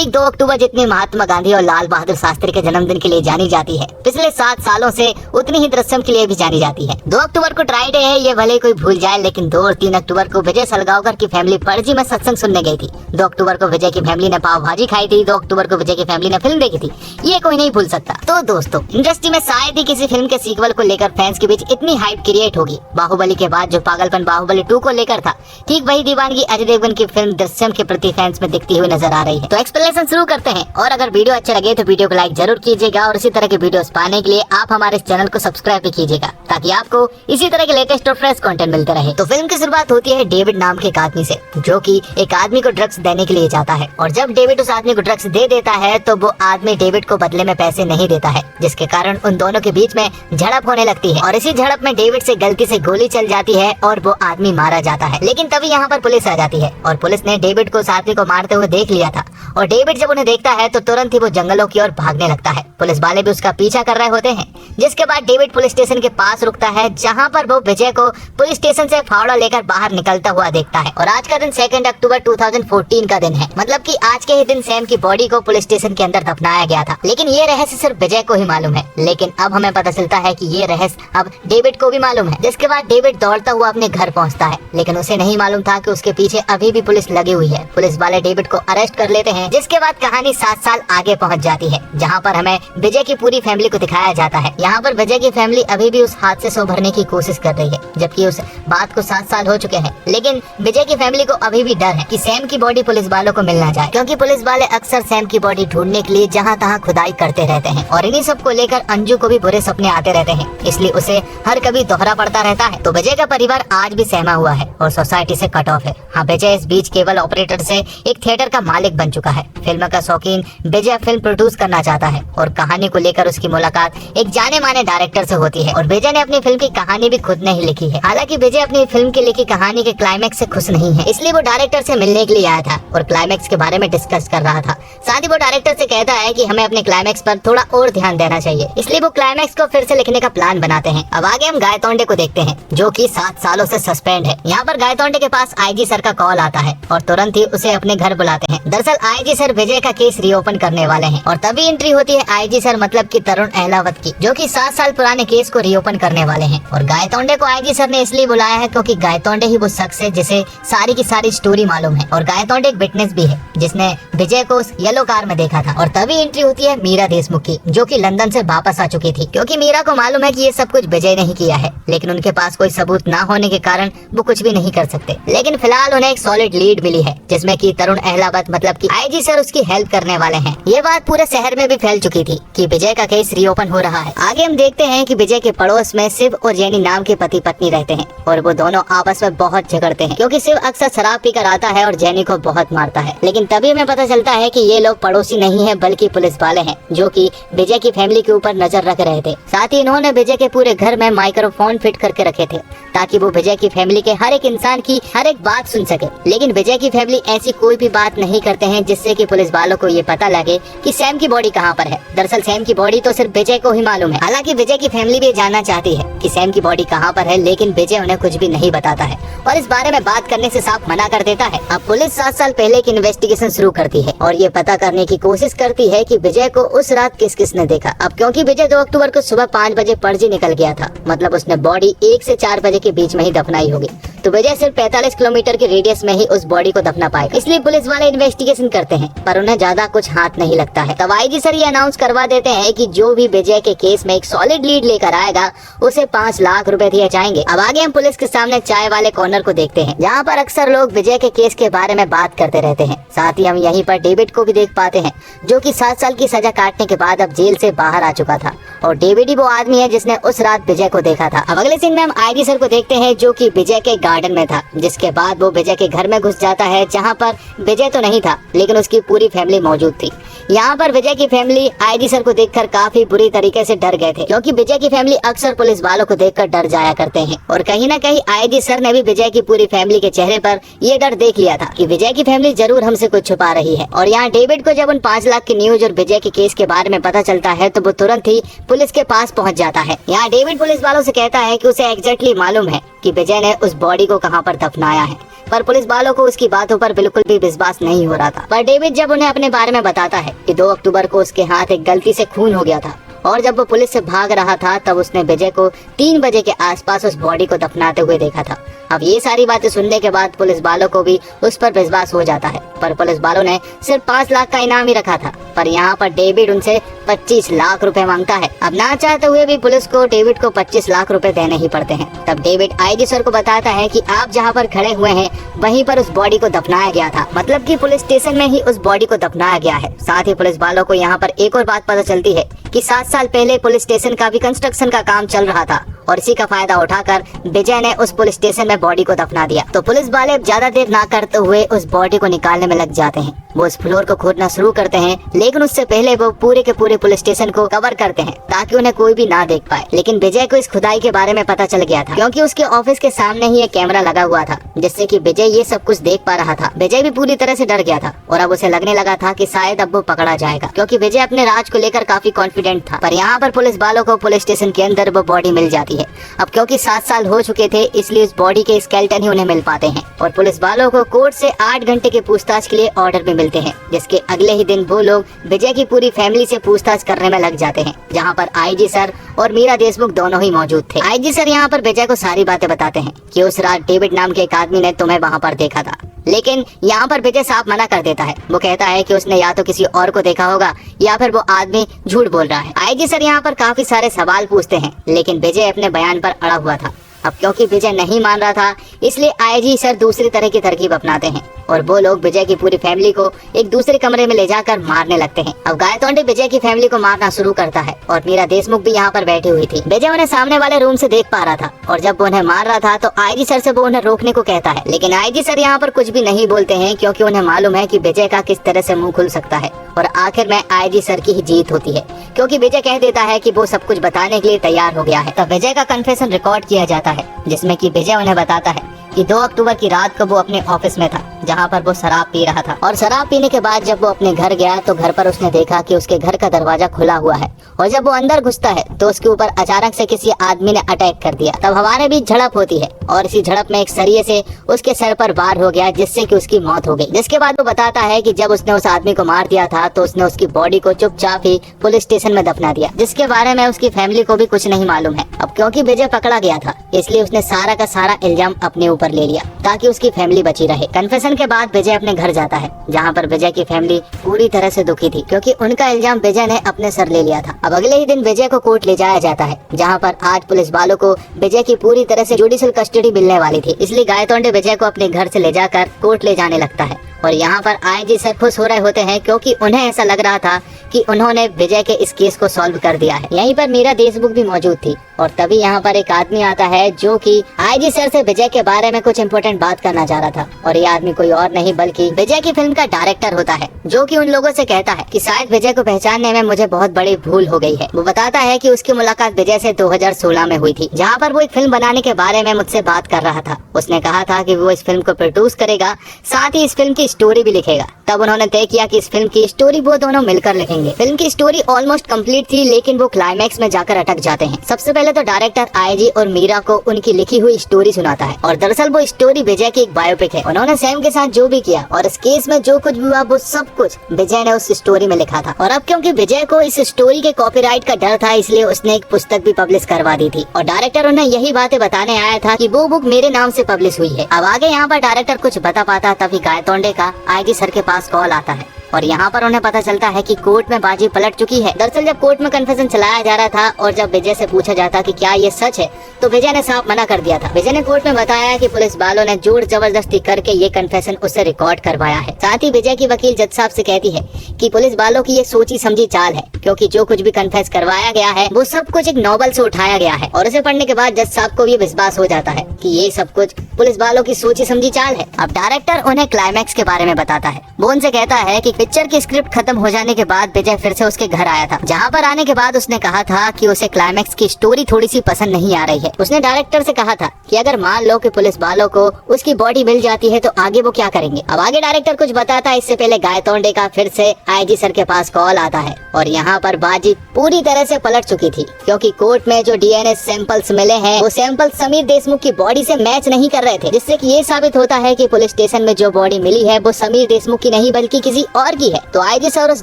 तारीख 2 अक्टूबर जितनी महात्मा गांधी और लाल बहादुर शास्त्री के जन्मदिन के लिए जानी जाती है, पिछले 7 सालों से उतनी ही दृश्यम के लिए भी जानी जाती है। 2 अक्टूबर को ट्राई डे है, ये भले कोई भूल जाए, लेकिन 2 और 3 अक्टूबर को विजय सलगांवकर की फैमिली पणजी में सत्संग सुनने गई थी। 2 अक्टूबर को विजय की फैमिली ने पाव भाजी खाई थी। 2 अक्टूबर को विजय की फैमिली ने फिल्म देखी थी, ये कोई नहीं भूल सकता। तो दोस्तों, इंडस्ट्री में शायद ही किसी फिल्म के सीक्वल को लेकर फैंस के बीच इतनी हाइप क्रिएट होगी। बाहुबली के बाद जो पागलपन बाहुबली 2 को लेकर था, ठीक वही दीवानगी अजय देवगन की फिल्म दृश्यम के प्रति फैंस में दिखती हुई नजर आ रही है। तो एक्सप्लेनेशन शुरू करते हैं, और अगर वीडियो अच्छा लगे तो वीडियो को लाइक जरूर कीजिएगा, और इसी तरह के वीडियोस पाने के लिए आप हमारे इस चैनल को सब्सक्राइब भी कीजिएगा, ताकि आपको इसी तरह के लेटेस्ट और फ्रेश कंटेंट मिलते रहे। तो फिल्म की शुरुआत होती है डेविड नाम के एक आदमी से, जो कि एक आदमी को ड्रग्स देने के लिए जाता है। और जब डेविड उस आदमी को ड्रग्स दे देता है तो वो आदमी डेविड को बदले में पैसे नहीं देता है, जिसके कारण उन दोनों के बीच में झड़प होने लगती है। और इसी झड़प में डेविड से गलती से गोली चल जाती है और वो आदमी मारा जाता है। लेकिन तभी यहाँ पर पुलिस आ जाती है, और पुलिस ने डेविड को उस आदमी को मारते हुए देख लिया था। और डेविड जब उन्हें देखता है तो तुरंत ही वो जंगलों की ओर भागने लगता है। पुलिस वाले भी उसका पीछा कर रहे होते हैं, जिसके बाद डेविड पुलिस स्टेशन के पास रुकता है, जहां पर वो विजय को पुलिस स्टेशन से फावड़ा लेकर बाहर निकलता हुआ देखता है। और आज का दिन 2 अक्टूबर 2014 का दिन है, मतलब कि आज के ही दिन सैम की बॉडी को पुलिस स्टेशन के अंदर दफनाया गया था। लेकिन ये रहस्य सिर्फ विजय को ही मालूम है। लेकिन अब हमें पता चलता है कि ये रहस्य अब डेविड को भी मालूम है। जिसके बाद डेविड दौड़ता हुआ अपने घर पहुंचता है, लेकिन उसे नहीं मालूम था कि उसके पीछे अभी भी पुलिस लगी हुई है। पुलिस वाले डेविड को अरेस्ट कर लेते हैं, जिसके बाद कहानी 7 साल आगे पहुंच जाती है, जहां पर हमें विजय की पूरी फैमिली को दिखाया जाता है। यहाँ पर विजय की फैमिली अभी भी उस हादसे से उभरने की कोशिश कर रही है, जबकि उस बात को 7 साल हो चुके हैं। लेकिन विजय की फैमिली को अभी भी डर है कि सैम की बॉडी पुलिस वालों को मिल ना जाए, क्योंकि पुलिस वाले अक्सर सैम की बॉडी ढूंढने के लिए जहाँ तहाँ खुदाई करते रहते हैं। और इन्हीं सब को लेकर अंजू को भी बुरे सपने आते रहते हैं, इसलिए उसे हर कभी दोहरा पड़ता रहता है। तो विजय का परिवार आज भी सहमा हुआ है और सोसाइटी से कट ऑफ है। हाँ, विजय इस बीच केवल ऑपरेटर से एक थिएटर का मालिक बन चुका है। फिल्म का शौकीन विजय फिल्म प्रोड्यूस करना चाहता है, और कहानी को लेकर उसकी मुलाकात एक जाने माने डायरेक्टर से होती है। और विजय ने अपनी फिल्म की कहानी भी खुद ने ही लिखी है। हालांकि विजय अपनी फिल्म की लिखी कहानी के क्लाइमैक्स से खुश नहीं है, इसलिए वो डायरेक्टर से मिलने के लिए आया था और क्लाइमैक्स के बारे में डिस्कस कर रहा था। साथ ही वो डायरेक्टर से कहता है कि हमें अपने क्लाइमैक्स पर थोड़ा और ध्यान देना चाहिए, इसलिए वो क्लाइमैक्स को फिर से लिखने का प्लान बनाते हैं। अब आगे हम गायतोंडे को देखते हैं, जो कि 7 सालों से सस्पेंड है। यहाँ पर गायतोंडे के पास आईजी सर का कॉल आता है, और तुरंत ही उसे अपने घर बुलाते हैं। दरअसल आईजी सर विजय का केस रीओपन करने वाले हैं, और तभी एंट्री होती है आईजी सर मतलब कि तरुण अहलावत की, जो कि 7 साल पुराने केस को रीओपन करने वाले हैं। और गायतोंडे को आईजी सर ने इसलिए बुलाया है क्योंकि गायतोंडे ही वो शख्स है जिसे सारी की सारी स्टोरी मालूम है। और गायतोंडे एक विटनेस भी है, जिसने विजय को उस येलो कार में देखा था। और तभी एंट्री होती है मीरा देशमुख की, जो कि लंदन से वापस आ चुकी थी, क्योंकि मीरा को मालूम है कि ये सब कुछ विजय ने ही किया है। लेकिन उनके पास कोई सबूत ना होने के कारण वो कुछ भी नहीं कर सकते। लेकिन फिलहाल उन्हें एक सॉलिड लीड मिली है, जिसमें कि तरुण अहलावत मतलब कि आईजी सर उसकी हेल्प करने वाले हैं। ये बात पूरे शहर में भी फैल चुकी थी कि विजय का केस रीओपन हो रहा है। आगे हम देखते हैं कि विजय के पड़ोस में शिव और जेनी नाम के पति पत्नी रहते हैं, और वो दोनों आपस में बहुत झगड़ते हैं, क्योंकि शिव अक्सर शराब पीकर आता है और जेनी को बहुत मारता है। लेकिन तभी हमें पता चलता है कि ये लोग पड़ोसी नहीं है, बल्कि पुलिस वाले हैं, जो कि विजय की फैमिली के ऊपर नजर रख रहे थे। साथ ही इन्होंने विजय के पूरे घर में माइक्रोफोन फिट करके रखे थे, ताकि वो विजय की फैमिली के हर एक इंसान की हर एक बात सुन सके। लेकिन विजय की फैमिली ऐसी कोई भी बात नहीं करते हैं जिससे कि पुलिस वालों को ये पता लगे कि सैम की बॉडी कहाँ पर है। दरअसल सैम की बॉडी तो सिर्फ विजय को ही मालूम है। हालांकि विजय की फैमिली भी जानना चाहती है कि सैम की बॉडी कहाँ पर है, लेकिन विजय उन्हें कुछ भी नहीं बताता है और इस बारे में बात करने से साफ मना कर देता है। अब पुलिस 7 साल पहले की इन्वेस्टिगेशन शुरू करती है, और ये पता करने की कोशिश करती है कि विजय को उस रात किस किसने देखा। अब क्योंकि विजय 2 अक्टूबर को सुबह 5 बजे पणजी निकल गया था, मतलब उसने बॉडी 1 से 4 बजे के बीच में ही दफनाई होगी, तो विजय सिर्फ 45 किलोमीटर के रेडियस में ही उस बॉडी को दफना पाएगा। इसलिए पुलिस वाले इन्वेस्टिगेशन करते हैं, पर उन्हें ज्यादा कुछ हाथ नहीं लगता है। तब आईजी सर ये अनाउंस करवा देते हैं कि जो भी विजय के केस में एक सॉलिड लीड लेकर आएगा उसे 5 लाख रुपए दिए जाएंगे। अब आगे हम पुलिस के सामने चाय वाले कॉर्नर को देखते हैं, जहाँ पर अक्सर लोग विजय के केस के बारे में बात करते रहते हैं। साथ ही हम यहीं पर डेविड को भी देख पाते हैं, जो कि 7 साल की सजा काटने के बाद अब जेल से बाहर आ चुका था। और डेविड ही वो आदमी है जिसने उस रात विजय को देखा था। अब अगले सीन में हम आईजी सर को देखते हैं, जो कि विजय के गार्डन में था, जिसके बाद वो विजय के घर में घुस जाता है, जहाँ पर विजय तो नहीं था, लेकिन उसकी पूरी फैमिली मौजूद थी। यहाँ पर विजय की फैमिली आईजी सर को देखकर काफी बुरी तरीके से डर गए थे, क्योंकि विजय की फैमिली अक्सर पुलिस वालों को देखकर डर जाया करते हैं। और कहीं ना कहीं आईजी सर ने भी विजय की पूरी फैमिली के चेहरे पर ये डर देख लिया था कि विजय की फैमिली जरूर हमसे कुछ छुपा रही है। और यहाँ डेविड को जब उन 5 लाख की न्यूज और विजय के केस के बारे में पता चलता है, तो वो तुरंत ही पुलिस के पास पहुंच जाता है। यहाँ डेविड पुलिस वालों से कहता है कि उसे एग्जैक्टली मालूम है कि विजय ने उस बॉडी को कहां पर दफनाया है, पर पुलिस वालों को उसकी बातों पर बिल्कुल भी विश्वास नहीं हो रहा था। पर डेविड जब उन्हें अपने बारे में बताता है कि 2 अक्टूबर को उसके हाथ एक गलती से खून हो गया था और जब वो पुलिस से भाग रहा था तब उसने विजय को 3 बजे के आसपास उस बॉडी को दफनाते हुए देखा था। अब ये सारी बातें सुनने के बाद पुलिस वालों को भी उस पर विश्वास हो जाता है, पर पुलिस वालों ने सिर्फ 5 लाख का इनाम ही रखा था, पर यहाँ पर डेविड उनसे 25 लाख रुपए मांगता है। अब ना चाहते हुए भी पुलिस को डेविड को 25 लाख रुपए देने ही पड़ते हैं। तब डेविड आईजी सर को बताता है कि आप जहाँ पर खड़े हुए हैं वहीं पर उस बॉडी को दफनाया गया था, मतलब कि पुलिस स्टेशन में ही उस बॉडी को दफनाया गया है। साथ ही पुलिस वालों को यहाँ पर एक और बात पता चलती है कि 7 साल पहले पुलिस स्टेशन का भी कंस्ट्रक्शन का काम चल रहा था और इसी का फायदा उठाकर विजय ने उस पुलिस स्टेशन में बॉडी को दफना दिया। तो पुलिस वाले ज्यादा देर ना करते हुए उस बॉडी को निकालने में लग जाते हैं। वो उस फ्लोर को खोदना शुरू करते हैं, लेकिन उससे पहले वो पूरे के पूरे पुलिस स्टेशन को कवर करते हैं ताकि उन्हें कोई भी ना देख पाए। लेकिन विजय को इस खुदाई के बारे में पता चल गया था, क्योंकि उसके ऑफिस के सामने ही एक कैमरा लगा हुआ था, जिससे कि विजय ये सब कुछ देख पा रहा था। विजय भी पूरी तरह से डर गया था और अब उसे लगने लगा था कि शायद अब वो पकड़ा जाएगा, क्योंकि विजय अपने राज को लेकर काफी कॉन्फिडेंट था। पर यहाँ पर पुलिस वालों को पुलिस स्टेशन के अंदर वो बॉडी मिल जाती है। अब क्योंकि 7 साल हो चुके थे, इसलिए उस बॉडी के स्केलेटन ही उन्हें मिल पाते हैं और पुलिस वालों को कोर्ट से 8 घंटे की पूछताछ के लिए ऑर्डर भी मिलते हैं, जिसके अगले ही दिन वो लोग विजय की पूरी फैमिली से पूछताछ करने में लग जाते हैं, जहां पर आईजी सर और मीरा देशमुख दोनों ही मौजूद थे। आईजी सर यहां पर विजय को सारी बातें बताते हैं कि उस रात डेविड नाम के एक आदमी ने तुम्हें वहां पर देखा था, लेकिन यहाँ पर विजय साफ मना कर देता है। वो कहता है कि उसने या तो किसी और को देखा होगा या फिर वो आदमी झूठ बोल रहा है। आईजी सर यहाँ पर काफी सारे सवाल पूछते हैं, लेकिन विजय अपने बयान पर अड़ा हुआ था। अब क्योंकि विजय नहीं मान रहा था, इसलिए आईजी सर दूसरी तरह की तरकीब अपनाते हैं और वो लोग विजय की पूरी फैमिली को एक दूसरे कमरे में ले जाकर मारने लगते हैं। अब गायतोंडे विजय की फैमिली को मारना शुरू करता है और मीरा देशमुख भी यहाँ पर बैठी हुई थी। विजय उन्हें सामने वाले रूम से देख पा रहा था और जब वो उन्हें मार रहा था तो आईजी सर से वो उन्हें रोकने को कहता है, लेकिन आईजी सर यहाँ पर कुछ भी नहीं बोलते हैं, क्योंकि उन्हें मालूम है कि विजय का किस तरह से मुंह खुल सकता है और आखिर में आईजी सर की ही जीत होती है, क्योंकि विजय कह देता है कि वो सब कुछ बताने के लिए तैयार हो गया है। तब विजय का कन्फेशन रिकॉर्ड किया जाता है, जिसमें कि विजय उन्हें बताता है कि 2 अक्टूबर की रात को वो अपने ऑफिस में था, जहां पर वो शराब पी रहा था और शराब पीने के बाद जब वो अपने घर गया तो घर पर उसने देखा कि उसके घर का दरवाजा खुला हुआ है और जब वो अंदर घुसता है तो उसके ऊपर अचानक से किसी आदमी ने अटैक कर दिया। तब हमारे बीच झड़प होती है और इसी झड़प में एक सरिये से उसके सर पर वार हो गया, जिससे कि उसकी मौत हो गई। जिसके बाद वो बताता है कि जब उसने उस आदमी को मार दिया था तो उसने उसकी बॉडी को चुपचाप ही पुलिस स्टेशन में दफना दिया, जिसके बारे में उसकी फैमिली को भी कुछ नहीं मालूम है। अब क्योंकि विजय पकड़ा गया था, इसलिए उसने सारा का सारा इल्जाम अपने ऊपर ले लिया ताकि उसकी फैमिली बची रहे। कन्फेशन के बाद विजय अपने घर जाता है, जहां पर विजय की फैमिली पूरी तरह से दुखी थी, क्योंकि उनका इल्जाम विजय ने अपने सर ले लिया था। अब अगले ही दिन विजय को कोर्ट ले जाया जाता है, जहां पर आज पुलिस वालों को विजय की पूरी तरह से जुडिशियल कस्टडी मिलने वाली थी, इसलिए गायतोंडे विजय को अपने घर से ले जाकर कोर्ट ले जाने लगता है। और यहाँ पर आईजी सर खुश हो रहे होते हैं, क्योंकि उन्हें ऐसा लग रहा था कि उन्होंने विजय के इस केस को सॉल्व कर दिया है। यहीं पर मीरा देशमुख भी मौजूद थी और तभी यहाँ पर एक आदमी आता है जो कि आईजी सर से विजय के बारे में कुछ इम्पोर्टेंट बात करना चाह रहा था, और ये आदमी कोई और नहीं बल्कि विजय की फिल्म का डायरेक्टर होता है, जो कि उन लोगों से कहता है कि शायद विजय को पहचानने में मुझे बहुत बड़ी भूल हो गई है। वो बताता है कि उसकी मुलाकात विजय से 2016 में हुई थी, जहाँ पर वो एक फिल्म बनाने के बारे में मुझसे बात कर रहा था। उसने कहा था कि वो इस फिल्म को प्रोड्यूस करेगा, साथ ही इस फिल्म की स्टोरी भी लिखेगा। तब उन्होंने तय किया कि इस फिल्म की स्टोरी वो दोनों मिलकर लिखेंगे। फिल्म की स्टोरी ऑलमोस्ट कंप्लीट थी, लेकिन वो क्लाइमैक्स में जाकर अटक जाते हैं। सबसे पहले तो डायरेक्टर आईजी और मीरा को उनकी लिखी हुई स्टोरी सुनाता है, और दरअसल वो स्टोरी विजय की एक बायोपिक है। उन्होंने सैम के साथ जो भी किया और इस केस में जो कुछ भी हुआ वो सब कुछ विजय ने उस स्टोरी में लिखा था। और अब क्योंकि विजय को इस स्टोरी के कॉपीराइट का डर था, इसलिए उसने एक पुस्तक भी पब्लिश करवा दी थी, और डायरेक्टर उन्हें यही बातें बताने आया था कि वो बुक मेरे नाम से पब्लिश हुई है। अब आगे यहाँ पर डायरेक्टर कुछ बता पाता, तभी गायतोंडे का आईजी सर के पास कॉल आता है और यहाँ पर उन्हें पता चलता है कि कोर्ट में बाजी पलट चुकी है। दरअसल जब कोर्ट में कन्फेशन चलाया जा रहा था और जब विजय से पूछा जाता कि क्या ये सच है, तो विजय ने साफ मना कर दिया था। विजय ने कोर्ट में बताया कि पुलिस वालों ने जोर जबरदस्ती करके ये कन्फेशन उससे रिकॉर्ड करवाया है। साथ ही विजय की वकील जज साहब से कहती है कि पुलिस वालों की ये सोची समझी चाल है, क्योंकि जो कुछ भी कन्फेस करवाया गया है वो सब कुछ एक नॉवल से उठाया गया है। और उसे पढ़ने के बाद जज साहब को ये विश्वास हो जाता है कि ये सब कुछ पुलिस वालों की सोची समझी चाल है। अब डायरेक्टर उन्हें क्लाइमैक्स के बारे में बताता है। वो उनसे कहता है कि पिक्चर की स्क्रिप्ट खत्म हो जाने के बाद विजय फिर से उसके घर आया था, जहाँ पर आने के बाद उसने कहा था कि उसे क्लाइमैक्स की स्टोरी थोड़ी सी पसंद नहीं आ रही है। उसने डायरेक्टर से कहा था कि अगर मान लो कि पुलिस वालों को उसकी बॉडी मिल जाती है तो आगे वो क्या करेंगे। अब आगे डायरेक्टर कुछ बताता है, इससे पहले गायतोंडे का फिर से आईजी सर के पास कॉल आता है और यहाँ पर बाजी पूरी तरह से पलट चुकी थी, क्योंकि कोर्ट में जो डीएनए सैंपल्स मिले हैं वो सैंपल समीर देशमुख की बॉडी से मैच नहीं कर रहे थे, जिससे कि ये साबित होता है कि पुलिस स्टेशन में जो बॉडी मिली है वो समीर देशमुख की नहीं बल्कि किसी और की है। तो आईजी सर उस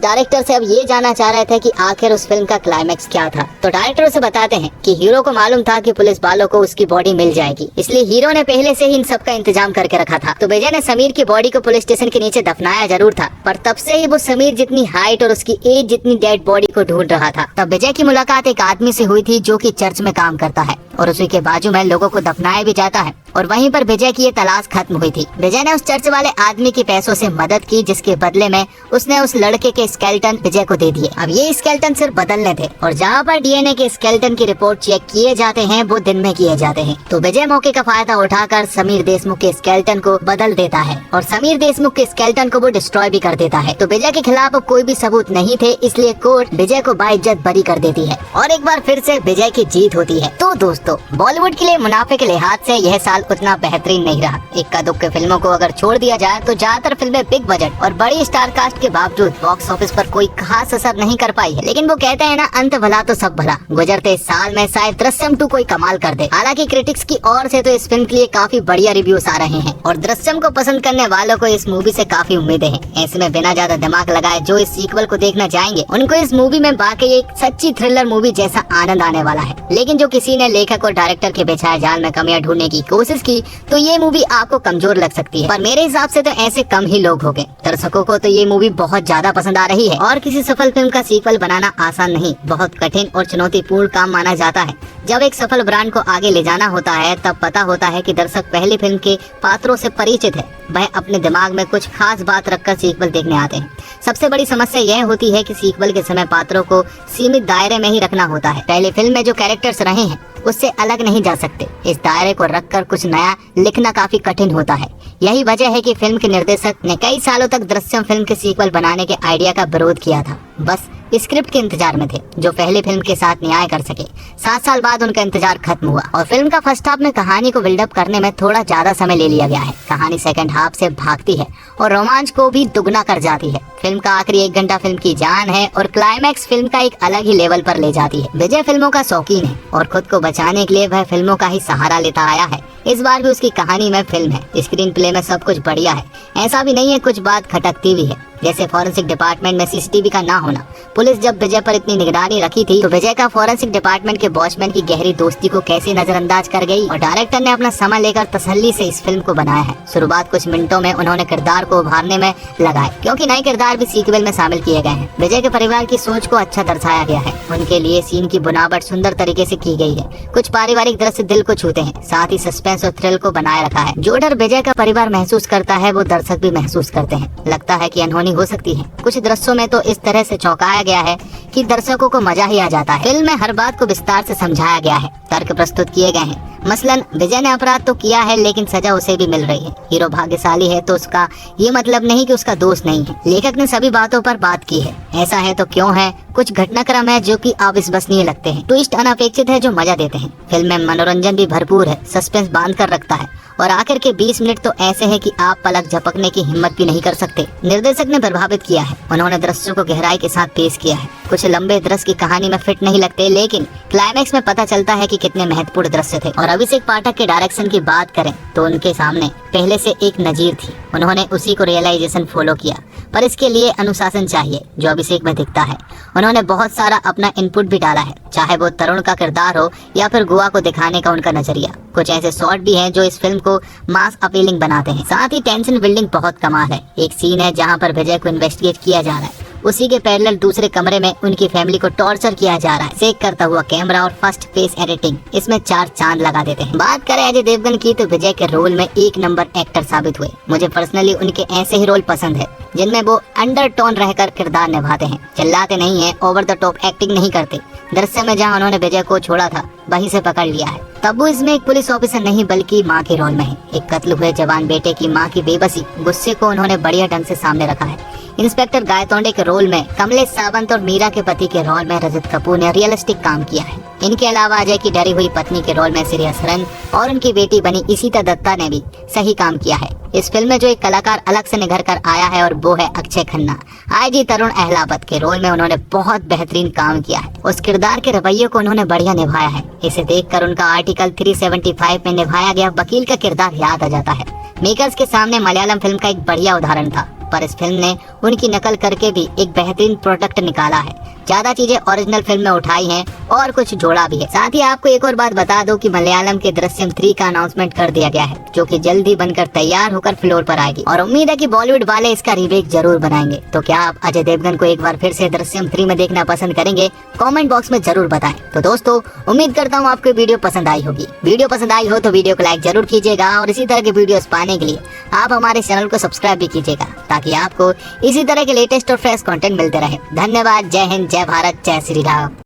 डायरेक्टर से अब ये जानना चाह रहे थे कि आखिर उस फिल्म का क्लाइमैक्स क्या था। तो डायरेक्टर उसे बताते हैं कि हीरो को मालूम था कि पुलिस वालों को उसकी बॉडी मिल जाएगी, इसलिए हीरो ने पहले से ही इन सब का इंतजाम करके रखा था। तो विजय ने समीर की बॉडी को पुलिस स्टेशन के नीचे दफनाया जरूर था, पर तब से ही वो समीर जितनी हाइट और उसकी एज जितनी डेड बॉडी को ढूंढ रहा था। तब विजय की मुलाकात एक आदमी से हुई थी जो कि चर्च में काम करता है और उसी के बाजू में लोगों को दफनाया भी जाता है, और वहीं पर विजय की ये तलाश खत्म हुई थी। विजय ने उस चर्च वाले आदमी की पैसों से मदद की, जिसके बदले में उसने उस लड़के के स्केलेटन विजय को दे दिए। अब ये स्केलेटन सिर्फ बदलने थे और जहाँ पर डीएनए के स्केलेटन की रिपोर्ट चेक किए जाते हैं वो दिन में किए जाते हैं। तो विजय मौके का फायदा उठाकर समीर देशमुख के स्केलेटन को बदल देता है और समीर देशमुख के स्केलेटन को वो डिस्ट्रॉय भी कर देता है। तो विजय के खिलाफ अब कोई भी सबूत नहीं थे, इसलिए कोर्ट विजय को बाइज्जत बरी कर देती है और एक बार फिर से विजय की जीत होती है। तो दोस्तों, बॉलीवुड के लिए मुनाफे के लिहाज से यह साल उतना बेहतरीन नहीं रहा। इक्का दुक्के फिल्मों को अगर छोड़ दिया जाए तो ज्यादातर फिल्में बिग बजट और बड़ी स्टार कास्ट के बावजूद बॉक्स ऑफिस पर कोई खास असर नहीं कर पाई है। लेकिन वो कहते हैं ना, अंत भला तो सब भला। गुजरते इस साल में शायद दृश्यम 2 कोई कमाल कर दे। हालांकि क्रिटिक्स की ओर से तो इस फिल्म के लिए काफी बढ़िया रिव्यूज आ रहे हैं और दृश्यम को पसंद करने वालों को इस मूवी से काफी उम्मीदें हैं। ऐसे में बिना ज्यादा दिमाग लगाए जो इस सीक्वल को देखना चाहेंगे उनको इस मूवी में वाकई एक सच्ची थ्रिलर मूवी जैसा आनंद आने वाला है। लेकिन जो किसी ने लेखक और डायरेक्टर के बिछाए जाल में कमियां ढूंढने की कोशिश की तो ये मूवी आपको कमजोर लग सकती है, पर मेरे हिसाब से तो ऐसे कम ही लोग होंगे। दर्शकों को तो ये मूवी बहुत ज्यादा पसंद आ रही है और किसी सफल फिल्म का सीक्वल बनाना आसान नहीं, बहुत कठिन और चुनौतीपूर्ण काम माना जाता है। जब एक सफल ब्रांड को आगे ले जाना होता है तब पता होता है कि दर्शक पहली फिल्म के पात्रों से परिचित है, वह अपने दिमाग में कुछ खास बात रखकर सीक्वल देखने आते हैं। सबसे बड़ी समस्या यह होती है कि सीक्वल के समय पात्रों को सीमित दायरे में ही रखना होता है। पहले फिल्म में जो कैरेक्टर्स रहे हैं उससे अलग नहीं जा सकते। इस दायरे को रखकर कुछ नया लिखना काफी कठिन होता है। यही वजह है कि फिल्म के निर्देशक ने कई सालों तक दृश्यम फिल्म के सीक्वल बनाने के आइडिया का विरोध किया था, बस स्क्रिप्ट के इंतजार में थे जो पहले फिल्म के साथ न्याय कर सके। 7 साल बाद उनका इंतजार खत्म हुआ और फिल्म का फर्स्ट हाफ में कहानी को बिल्डअप करने में थोड़ा ज्यादा समय ले लिया गया है। कहानी सेकंड हाफ से भागती है और रोमांच को भी दुगना कर जाती है। फिल्म का आखिरी 1 घंटा फिल्म की जान है और क्लाइमैक्स फिल्म का एक अलग ही लेवल पर ले जाती है। विजय फिल्मों का शौकीन है और खुद को बचाने के लिए वह फिल्मों का ही सहारा लेता आया है। इस बार भी उसकी कहानी में फिल्म है, स्क्रीन प्ले में सब कुछ बढ़िया है। ऐसा भी नहीं है कुछ बात खटकती भी है, जैसे फॉरेंसिक डिपार्टमेंट में सीसीटीवी का ना होना। पुलिस जब विजय पर इतनी निगरानी रखी थी तो विजय का फॉरेंसिक डिपार्टमेंट के वॉचमैन की गहरी दोस्ती को कैसे नजरअंदाज कर गई। और डायरेक्टर ने अपना समय लेकर तसल्ली से इस फिल्म को बनाया है। शुरुआत कुछ मिनटों में उन्होंने किरदार को उभारने में लगाए, क्योंकि नए किरदार भी सीक्वल में शामिल किए गए हैं। विजय के परिवार की सोच को अच्छा दर्शाया गया है। उनके लिए सीन की बुनावट सुंदर तरीके से की गई है। कुछ पारिवारिक दृश्य दिल को छूते हैं, साथ ही सस्पेंस और थ्रिल को बनाए रखा है। जो डर विजय का परिवार महसूस करता है वो दर्शक भी महसूस करते हैं। लगता है कि अनहोनी हो सकती है। कुछ दृश्यों में तो इस तरह से चौंकाया गया है कि दर्शकों को मजा ही आ जाता है। फिल्म में हर बात को विस्तार से समझाया गया है, तर्क प्रस्तुत किए गए हैं। मसलन विजय ने अपराध तो किया है लेकिन सजा उसे भी मिल रही है। हीरो भाग्यशाली है तो उसका ये मतलब नहीं कि उसका दोष नहीं है। लेखक ने सभी बातों पर बात की है। ऐसा है तो क्यों है। कुछ घटनाक्रम है जो कि अविश्वसनीय लगते हैं। ट्विस्ट अनपेक्षित है जो मजा देते हैं। फिल्म में मनोरंजन भी भरपूर है, सस्पेंस बांध कर रखता है और आखिर के 20 मिनट तो ऐसे हैं कि आप पलक झपकने की हिम्मत भी नहीं कर सकते। निर्देशक ने प्रभावित किया है। उन्होंने दृश्यों को गहराई के साथ पेश किया है। कुछ लंबे दृश्य की कहानी में फिट नहीं लगते, लेकिन क्लाइमैक्स में पता चलता है कि कितने महत्वपूर्ण दृश्य थे। और अभिषेक पाठक के डायरेक्शन की बात करें तो उनके सामने पहले से एक नजीर थी। उन्होंने उसी को रियलाइजेशन फॉलो किया, पर इसके लिए अनुशासन चाहिए जो अभिषेक में दिखता है। उन्होंने बहुत सारा अपना इनपुट भी डाला है, चाहे वो तरुण का किरदार हो या फिर गोवा को दिखाने का उनका नजरिया। कुछ ऐसे शॉट भी हैं जो इस फिल्म को मास अपीलिंग बनाते हैं। साथ ही टेंशन बिल्डिंग बहुत कमाल है। एक सीन है जहां पर विजय को इन्वेस्टिगेट किया जा रहा है, उसी के पैरेलल दूसरे कमरे में उनकी फैमिली को टॉर्चर किया जा रहा है। सेक करता हुआ कैमरा और फर्स्ट फेस एडिटिंग इसमें 4 चांद लगा देते हैं। बात करें अजय देवगन की तो विजय के रोल में 1 नंबर एक्टर साबित हुए। मुझे पर्सनली उनके ऐसे ही रोल पसंद है जिनमें वो अंडरटोन रहकर किरदार निभाते हैं, चिल्लाते नहीं है, ओवर द टॉप एक्टिंग नहीं करते। दृश्य में जहां उन्होंने विजय को छोड़ा था वहीं से पकड़ लिया है। तब वो इसमें एक पुलिस ऑफिसर नहीं बल्कि माँ के रोल में है। एक कत्ल हुए जवान बेटे की माँ की बेबसी, गुस्से को उन्होंने बढ़िया ढंग से सामने रखा है। इंस्पेक्टर गायतोंडे के रोल में कमलेश सावंत और मीरा के पति के रोल में रजत कपूर ने रियलिस्टिक काम किया है। इनके अलावा अजय की डरी हुई पत्नी के रोल में श्रेया सरन और उनकी बेटी बनी इशिता दत्ता ने भी सही काम किया है। इस फिल्म में जो एक कलाकार अलग से निखर कर आया है और वो है अक्षय खन्ना। आईजी तरुण अहलावत के रोल में उन्होंने बहुत बेहतरीन काम किया है। उस किरदार के रवैये को उन्होंने बढ़िया निभाया है। इसे देखकर उनका आर्टिकल 375 में निभाया गया वकील का किरदार याद आ जाता है। मेकर्स के सामने मलयालम फिल्म का एक बढ़िया उदाहरण था, पर इस फिल्म ने उनकी नकल करके भी एक बेहतरीन प्रोडक्ट निकाला है। ज्यादा चीजें ओरिजिनल फिल्म में उठाई हैं और कुछ जोड़ा भी है। साथ ही आपको एक और बात बता दूं कि मलयालम के दृश्यम 3 का अनाउंसमेंट कर दिया गया है, जो कि जल्दी बनकर तैयार होकर फ्लोर पर आएगी और उम्मीद है कि बॉलीवुड वाले इसका रीमेक जरूर बनाएंगे। तो क्या आप अजय देवगन को एक बार फिर से दृश्यम 3 में देखना पसंद करेंगे? कमेंट बॉक्स में जरूर बताएं। तो दोस्तों, उम्मीद करता हूँ आपको वीडियो पसंद आई होगी। वीडियो पसंद आई हो तो वीडियो को लाइक जरूर कीजिएगा और इसी तरह के वीडियोस पाने के लिए आप हमारे चैनल को सब्सक्राइब भी कीजिएगा, ताकि आपको इसी तरह के लेटेस्ट और फ्रेश कंटेंट मिलते रहे। धन्यवाद। जय हिंद, जय भारत, जय श्री राम।